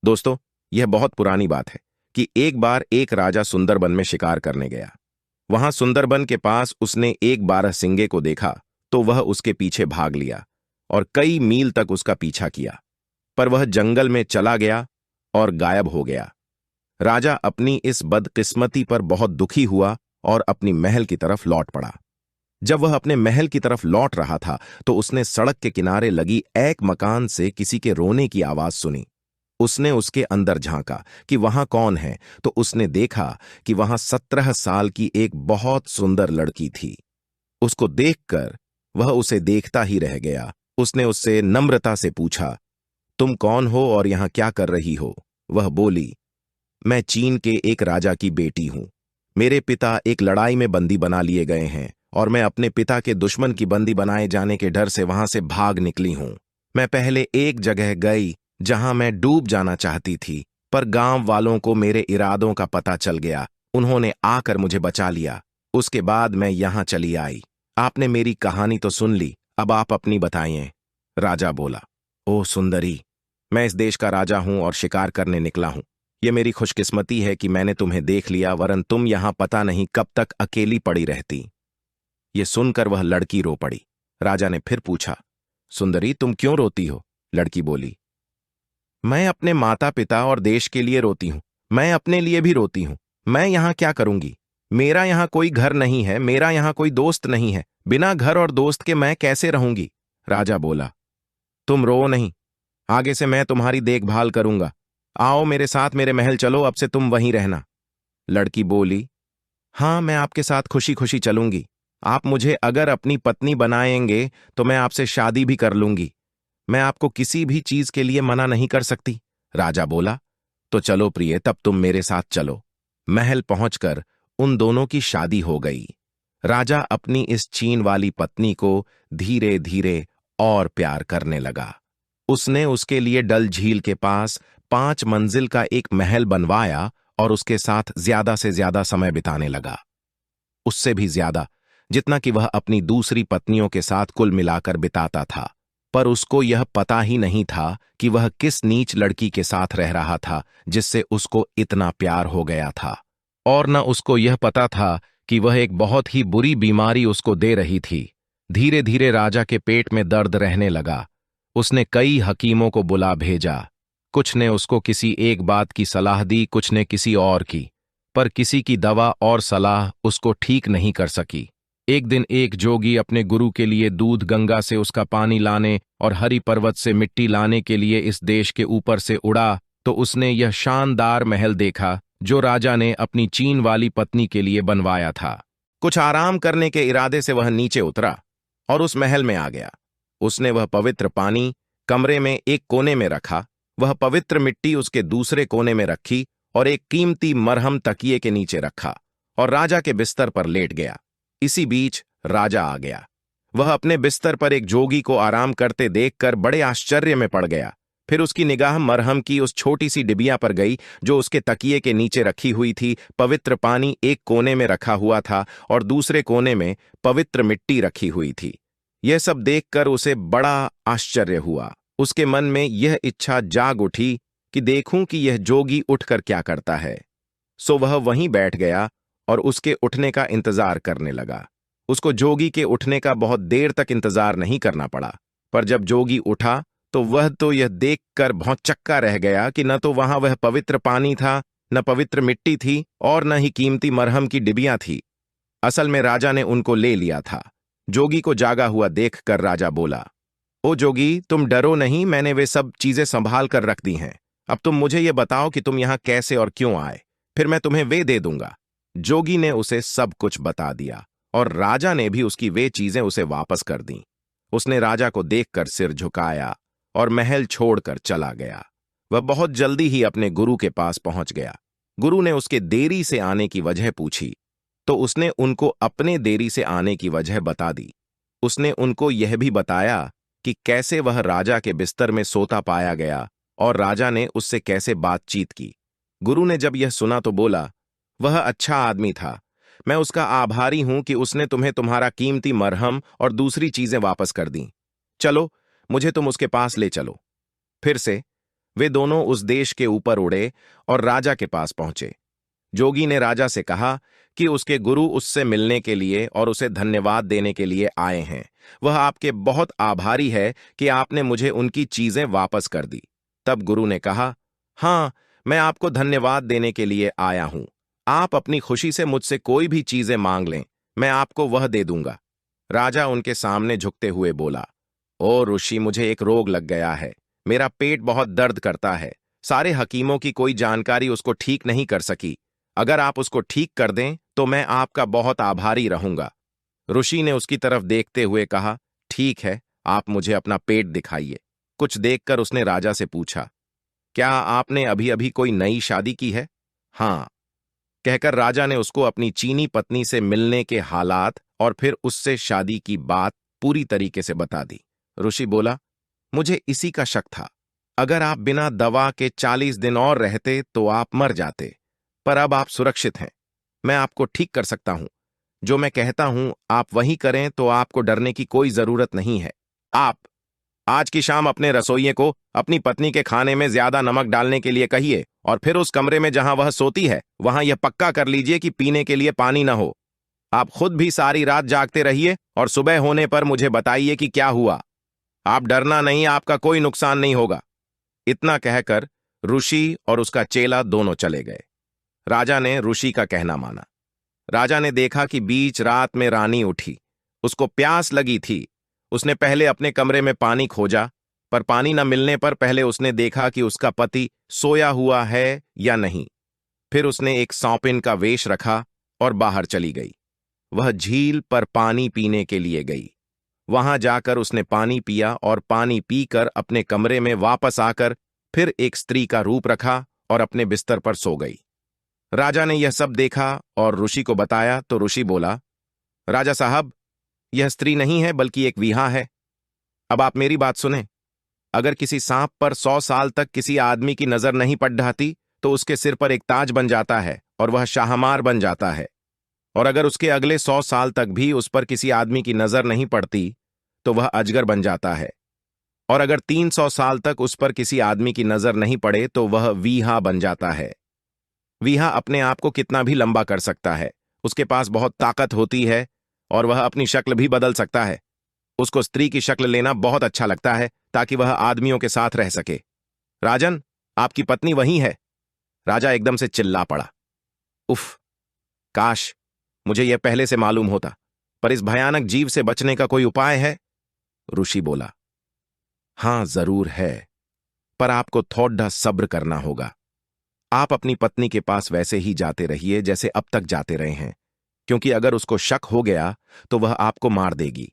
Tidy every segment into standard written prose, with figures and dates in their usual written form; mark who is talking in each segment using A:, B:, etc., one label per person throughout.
A: दोस्तों, यह बहुत पुरानी बात है कि एक बार एक राजा सुंदरबन में शिकार करने गया। वहां सुंदरबन के पास उसने एक बारहसिंगे को देखा तो वह उसके पीछे भाग लिया और कई मील तक उसका पीछा किया, पर वह जंगल में चला गया और गायब हो गया। राजा अपनी इस बदकिस्मती पर बहुत दुखी हुआ और अपनी महल की तरफ लौट पड़ा। जब वह अपने महल की तरफ लौट रहा था तो उसने सड़क के किनारे लगी एक मकान से किसी के रोने की आवाज सुनी। उसने उसके अंदर झांका कि वहां कौन है, तो उसने देखा कि वहां 17 साल की एक बहुत सुंदर लड़की थी। उसको देखकर वह उसे देखता ही रह गया। उसने उससे नम्रता से पूछा, तुम कौन हो और यहां क्या कर रही हो? वह बोली, मैं चीन के एक राजा की बेटी हूं। मेरे पिता एक लड़ाई में बंदी बना लिए गए हैं और मैं अपने पिता के दुश्मन की बंदी बनाए जाने के डर से वहां से भाग निकली हूं। मैं पहले एक जगह गई जहां मैं डूब जाना चाहती थी, पर गांव वालों को मेरे इरादों का पता चल गया। उन्होंने आकर मुझे बचा लिया। उसके बाद मैं यहां चली आई। आपने मेरी कहानी तो सुन ली, अब आप अपनी बताइए। राजा बोला, ओ सुंदरी, मैं इस देश का राजा हूं और शिकार करने निकला हूं। यह मेरी खुशकिस्मती है कि मैंने तुम्हें देख लिया, वरन तुम यहां पता नहीं कब तक अकेली पड़ी रहती। ये सुनकर वह लड़की रो पड़ी। राजा ने फिर पूछा, सुंदरी, तुम क्यों रोती हो? लड़की बोली, मैं अपने माता पिता और देश के लिए रोती हूं। मैं अपने लिए भी रोती हूं। मैं यहां क्या करूंगी? मेरा यहां कोई घर नहीं है, मेरा यहां कोई दोस्त नहीं है। बिना घर और दोस्त के मैं कैसे रहूंगी? राजा बोला, तुम रो नहीं, आगे से मैं तुम्हारी देखभाल करूंगा। आओ मेरे साथ मेरे महल चलो, अब से तुम वहीं रहना। लड़की बोली, हाँ, मैं आपके साथ खुशी खुशी चलूंगी। आप मुझे अगर अपनी पत्नी बनाएंगे तो मैं आपसे शादी भी कर लूंगी। मैं आपको किसी भी चीज के लिए मना नहीं कर सकती। राजा बोला, तो चलो प्रिय, तब तुम मेरे साथ चलो। महल पहुंचकर उन दोनों की शादी हो गई। राजा अपनी इस चीन वाली पत्नी को धीरे धीरे और प्यार करने लगा। उसने उसके लिए डल झील के पास 5 मंजिल का एक महल बनवाया और उसके साथ ज्यादा से ज्यादा समय बिताने लगा। उससे भी ज्यादा, जितना कि वह अपनी दूसरी पत्नियों के साथ कुल मिलाकर बिताता था। पर उसको यह पता ही नहीं था कि वह किस नीच लड़की के साथ रह रहा था जिससे उसको इतना प्यार हो गया था। और न उसको यह पता था कि वह एक बहुत ही बुरी बीमारी उसको दे रही थी। धीरे धीरे राजा के पेट में दर्द रहने लगा। उसने कई हकीमों को बुला भेजा। कुछ ने उसको किसी एक बात की सलाह दी, कुछ ने किसी और की, पर किसी की दवा और सलाह उसको ठीक नहीं कर सकी। एक दिन एक जोगी अपने गुरु के लिए दूध गंगा से उसका पानी लाने और हरि पर्वत से मिट्टी लाने के लिए इस देश के ऊपर से उड़ा, तो उसने यह शानदार महल देखा जो राजा ने अपनी चीन वाली पत्नी के लिए बनवाया था। कुछ आराम करने के इरादे से वह नीचे उतरा और उस महल में आ गया। उसने वह पवित्र पानी कमरे में एक कोने में रखा, वह पवित्र मिट्टी उसके दूसरे कोने में रखी और एक कीमती मरहम तकिए के नीचे रखा और राजा के बिस्तर पर लेट गया। इसी बीच राजा आ गया। वह अपने बिस्तर पर एक जोगी को आराम करते देखकर बड़े आश्चर्य में पड़ गया। फिर उसकी निगाह मरहम की उस छोटी सी डिबिया पर गई जो उसके तकिए के नीचे रखी हुई थी। पवित्र पानी एक कोने में रखा हुआ था और दूसरे कोने में पवित्र मिट्टी रखी हुई थी। यह सब देखकर उसे बड़ा आश्चर्य हुआ। उसके मन में यह इच्छा जाग उठी कि देखूं कि यह जोगी उठकर क्या करता है। सो वह वहीं बैठ गया और उसके उठने का इंतजार करने लगा। उसको जोगी के उठने का बहुत देर तक इंतजार नहीं करना पड़ा, पर जब जोगी उठा तो वह तो यह देखकर भौंचक्का रह गया कि न तो वहां वह पवित्र पानी था, न पवित्र मिट्टी थी और न ही कीमती मरहम की डिबिया थी। असल में राजा ने उनको ले लिया था। जोगी को जागा हुआ देखकर राजा बोला, ओ जोगी, तुम डरो नहीं, मैंने वे सब चीजें संभाल कर रख दी हैं। अब तुम मुझे ये बताओ कि तुम यहां कैसे और क्यों आए, फिर मैं तुम्हें वे दे दूंगा। जोगी ने उसे सब कुछ बता दिया और राजा ने भी उसकी वे चीजें उसे वापस कर दी। उसने राजा को देखकर सिर झुकाया और महल छोड़कर चला गया। वह बहुत जल्दी ही अपने गुरु के पास पहुंच गया। गुरु ने उसके देरी से आने की वजह पूछी तो उसने उनको अपने देरी से आने की वजह बता दी। उसने उनको यह भी बताया कि कैसे वह राजा के बिस्तर में सोता पाया गया और राजा ने उससे कैसे बातचीत की। गुरु ने जब यह सुना तो बोला, वह अच्छा आदमी था। मैं उसका आभारी हूं कि उसने तुम्हें तुम्हारा कीमती मरहम और दूसरी चीजें वापस कर दी। चलो, मुझे तुम उसके पास ले चलो। फिर से वे दोनों उस देश के ऊपर उड़े और राजा के पास पहुंचे। जोगी ने राजा से कहा कि उसके गुरु उससे मिलने के लिए और उसे धन्यवाद देने के लिए आए हैं। वह आपके बहुत आभारी है कि आपने मुझे उनकी चीजें वापस कर दी। तब गुरु ने कहा, हाँ, मैं आपको धन्यवाद देने के लिए आया हूं। आप अपनी खुशी से मुझसे कोई भी चीजें मांग लें, मैं आपको वह दे दूंगा। राजा उनके सामने झुकते हुए बोला, ओ ऋषि, मुझे एक रोग लग गया है। मेरा पेट बहुत दर्द करता है। सारे हकीमों की कोई जानकारी उसको ठीक नहीं कर सकी। अगर आप उसको ठीक कर दें तो मैं आपका बहुत आभारी रहूंगा। ऋषि ने उसकी तरफ देखते हुए कहा, ठीक है, आप मुझे अपना पेट दिखाइए। कुछ देखकर उसने राजा से पूछा, क्या आपने अभी अभी कोई नई शादी की है? हाँ, कहकर राजा ने उसको अपनी चीनी पत्नी से मिलने के हालात और फिर उससे शादी की बात पूरी तरीके से बता दी। ऋषि बोला, मुझे इसी का शक था। अगर आप बिना दवा के 40 दिन और रहते तो आप मर जाते, पर अब आप सुरक्षित हैं। मैं आपको ठीक कर सकता हूं। जो मैं कहता हूं आप वही करें तो आपको डरने की कोई जरूरत नहीं है। आप आज की शाम अपने रसोइये को अपनी पत्नी के खाने में ज्यादा नमक डालने के लिए कहिए और फिर उस कमरे में जहां वह सोती है वहां यह पक्का कर लीजिए कि पीने के लिए पानी न हो। आप खुद भी सारी रात जागते रहिए और सुबह होने पर मुझे बताइए कि क्या हुआ। आप डरना नहीं, आपका कोई नुकसान नहीं होगा। इतना कहकर ऋषि और उसका चेला दोनों चले गए। राजा ने ऋषि का कहना माना। राजा ने देखा कि बीच रात में रानी उठी। उसको प्यास लगी थी। उसने पहले अपने कमरे में पानी खोजा, पर पानी न मिलने पर पहले उसने देखा कि उसका पति सोया हुआ है या नहीं। फिर उसने एक सौंपिन का वेश रखा और बाहर चली गई। वह झील पर पानी पीने के लिए गई। वहां जाकर उसने पानी पिया और पानी पीकर अपने कमरे में वापस आकर फिर एक स्त्री का रूप रखा और अपने बिस्तर पर सो गई। राजा ने यह सब देखा और ऋषि को बताया तो ऋषि बोला, राजा साहब, यह स्त्री नहीं है बल्कि एक वीहा है। अब आप मेरी बात सुने। अगर किसी सांप पर 100 साल तक किसी आदमी की नजर नहीं पड़ ढाती तो उसके सिर पर एक ताज बन जाता है और वह शाहमार बन जाता है। और अगर उसके अगले 100 साल तक भी उस पर किसी आदमी की नजर नहीं पड़ती तो वह अजगर बन जाता है। और अगर 300 साल तक उस पर किसी आदमी की नजर नहीं पड़े तो वह वीहा बन जाता है। वीहा अपने आप को कितना भी लंबा कर सकता है। उसके पास बहुत ताकत होती है और वह अपनी शक्ल भी बदल सकता है। उसको स्त्री की शक्ल लेना बहुत अच्छा लगता है ताकि वह आदमियों के साथ रह सके। राजन, आपकी पत्नी वही है। राजा एकदम से चिल्ला पड़ा। उफ, काश मुझे यह पहले से मालूम होता। पर इस भयानक जीव से बचने का कोई उपाय है? ऋषि बोला, हां जरूर है, पर आपको थोड़ा सब्र करना होगा। आप अपनी पत्नी के पास वैसे ही जाते रहिए जैसे अब तक जाते रहे हैं, क्योंकि अगर उसको शक हो गया तो वह आपको मार देगी।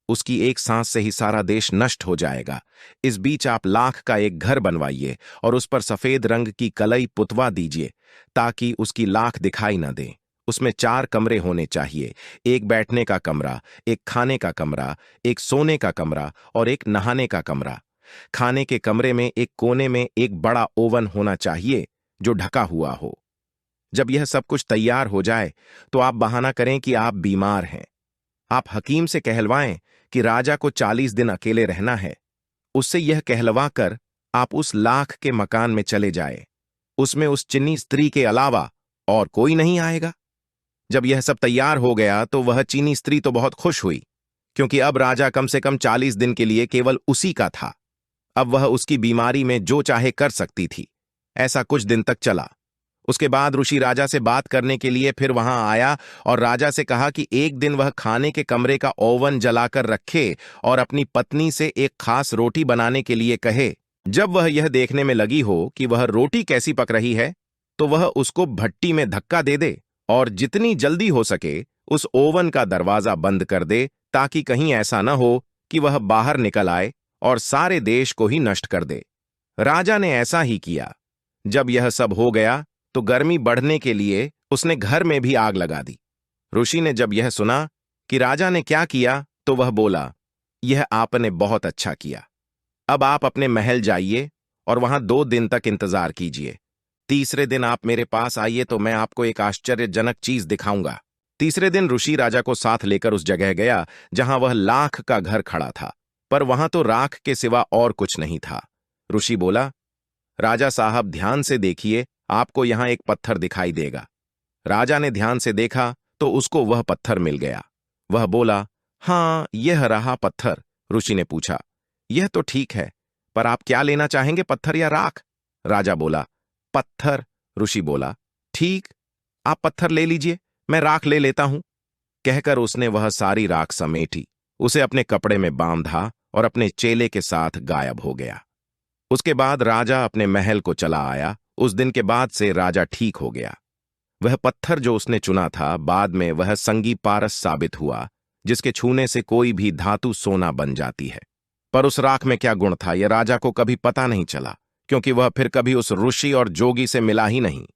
A: उसकी एक सांस से ही सारा देश नष्ट हो जाएगा। इस बीच आप लाख का एक घर बनवाइए और उस पर सफेद रंग की कलई पुतवा दीजिए ताकि उसकी लाख दिखाई न दे। उसमें 4 कमरे होने चाहिए, एक बैठने का कमरा, एक खाने का कमरा, एक सोने का कमरा और एक नहाने का कमरा। खाने के कमरे में एक कोने में एक बड़ा ओवन होना चाहिए जो ढका हुआ हो। जब यह सब कुछ तैयार हो जाए तो आप बहाना करें कि आप बीमार हैं। आप हकीम से कहलवाएं कि राजा को 40 दिन अकेले रहना है। उससे यह कहलवा कर आप उस लाख के मकान में चले जाए। उसमें उस चिन्नी स्त्री के अलावा और कोई नहीं आएगा। जब यह सब तैयार हो गया तो वह चीनी स्त्री तो बहुत खुश हुई, क्योंकि अब राजा कम से कम 40 दिन के लिए केवल उसी का था। अब वह उसकी बीमारी में जो चाहे कर सकती थी। ऐसा कुछ दिन तक चला। उसके बाद ऋषि राजा से बात करने के लिए फिर वहां आया और राजा से कहा कि एक दिन वह खाने के कमरे का ओवन जलाकर रखे और अपनी पत्नी से एक खास रोटी बनाने के लिए कहे। जब वह यह देखने में लगी हो कि वह रोटी कैसी पक रही है तो वह उसको भट्टी में धक्का दे दे और जितनी जल्दी हो सके उस ओवन का दरवाजा बंद कर दे ताकि कहीं ऐसा न हो कि वह बाहर निकल आए और सारे देश को ही नष्ट कर दे। राजा ने ऐसा ही किया। जब यह सब हो गया तो गर्मी बढ़ने के लिए उसने घर में भी आग लगा दी। ऋषि ने जब यह सुना कि राजा ने क्या किया तो वह बोला, यह आपने बहुत अच्छा किया। अब आप अपने महल जाइए और वहां 2 दिन तक इंतजार कीजिए। तीसरे दिन आप मेरे पास आइए तो मैं आपको एक आश्चर्यजनक चीज दिखाऊंगा। तीसरे दिन ऋषि राजा को साथ लेकर उस जगह गया जहां वह लाख का घर खड़ा था, पर वहां तो राख के सिवा और कुछ नहीं था। ऋषि बोला, राजा साहब ध्यान से देखिए, आपको यहां एक पत्थर दिखाई देगा। राजा ने ध्यान से देखा तो उसको वह पत्थर मिल गया। वह बोला, हाँ, यह रहा पत्थर। ऋषि ने पूछा, यह तो ठीक है, पर आप क्या लेना चाहेंगे, पत्थर या राख? राजा बोला, पत्थर। ऋषि बोला, ठीक, आप पत्थर ले लीजिए, मैं राख ले लेता हूं। कहकर उसने वह सारी राख समेटी, उसे अपने कपड़े में बांधा और अपने चेले के साथ गायब हो गया। उसके बाद राजा अपने महल को चला आया। उस दिन के बाद से राजा ठीक हो गया। वह पत्थर जो उसने चुना था, बाद में वह संगी पारस साबित हुआ, जिसके छूने से कोई भी धातु सोना बन जाती है। पर उस राख में क्या गुण था, यह राजा को कभी पता नहीं चला, क्योंकि वह फिर कभी उस ऋषि और जोगी से मिला ही नहीं।